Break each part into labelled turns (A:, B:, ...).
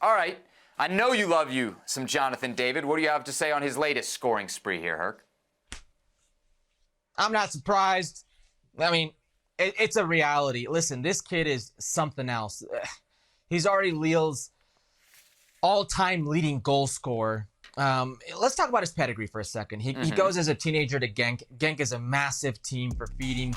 A: All right. I know you love you some Jonathan David. What do you have to say on his latest scoring spree here, Herc?
B: I'm not surprised. I mean, it's a reality. Listen, this kid is something else. He's already Lille's all-time leading goal scorer. Let's talk about his pedigree for a second. He goes as a teenager to Genk. Genk is a massive team for feeding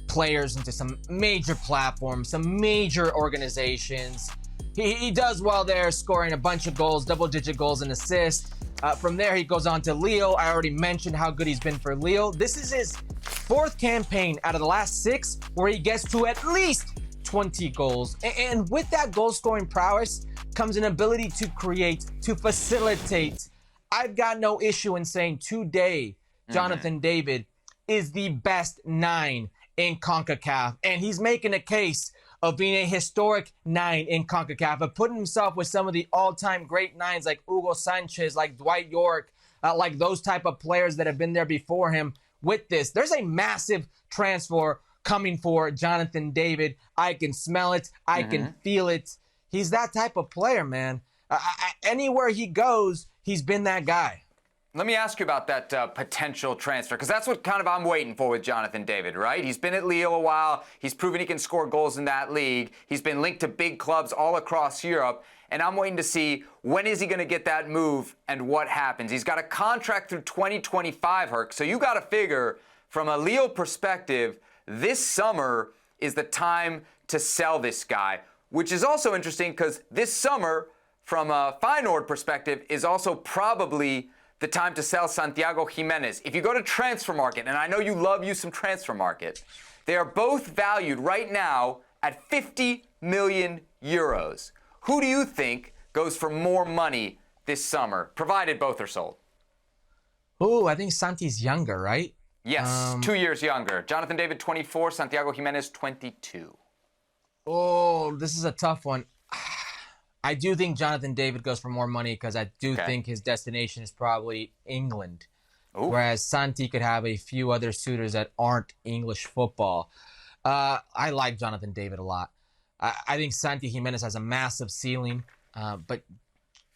B: players into some major platforms, some major organizations. He does well there, scoring a bunch of goals, double-digit goals and assists. From there, he goes on to Lille. I already mentioned how good he's been for Lille. This is his fourth campaign out of the last 6 where he gets to at least 20 goals. And with that goal-scoring prowess comes an ability to create, to facilitate. I've got no issue in saying today, Jonathan David is the best 9 in CONCACAF. And he's making a case of being a historic 9 in CONCACAF, of putting himself with some of the all-time great 9s like Hugo Sanchez, like Dwight York, like those type of players that have been there before him. With this, there's a massive transfer coming for Jonathan David. I can smell it. I can feel it. He's that type of player, man. Anywhere he goes, he's been that guy.
A: Let me ask you about that potential transfer, because that's what kind of I'm waiting for with Jonathan David, right? He's been at Lille a while. He's proven he can score goals in that league. He's been linked to big clubs all across Europe, and I'm waiting to see when is he going to get that move and what happens. He's got a contract through 2025, Herc, so you got to figure from a Lille perspective, this summer is the time to sell this guy, which is also interesting because this summer, from a Feyenoord perspective, is also probably the time to sell Santiago Gimenez. If you go to Transfer Market, and I know you love you some Transfer Market, they are both valued right now at 50 million euros. Who do you think goes for more money this summer, provided both are sold?
B: Ooh, I think Santi's younger, right?
A: Yes, 2 years younger. Jonathan David, 24, Santiago Gimenez, 22.
B: Oh, this is a tough one. I do think Jonathan David goes for more money because I do think his destination is probably England.
A: Ooh.
B: Whereas Santi could have a few other suitors that aren't English football. I like Jonathan David a lot. I think Santi Gimenez has a massive ceiling, but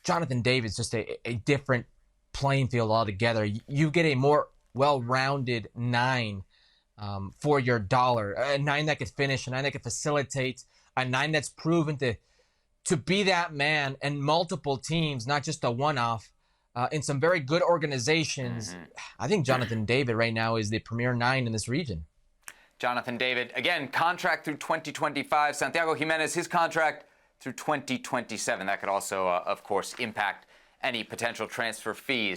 B: Jonathan David's just a different playing field altogether. You get a more well-rounded 9 for your dollar. A 9 that could finish, a 9 that could facilitate, a 9 that's proven to be that man in multiple teams, not just a one-off, in some very good organizations. I think Jonathan David right now is the premier 9 in this region.
A: Jonathan David, again, contract through 2025. Santiago Gimenez, his contract through 2027. That could also, of course, impact any potential transfer fees.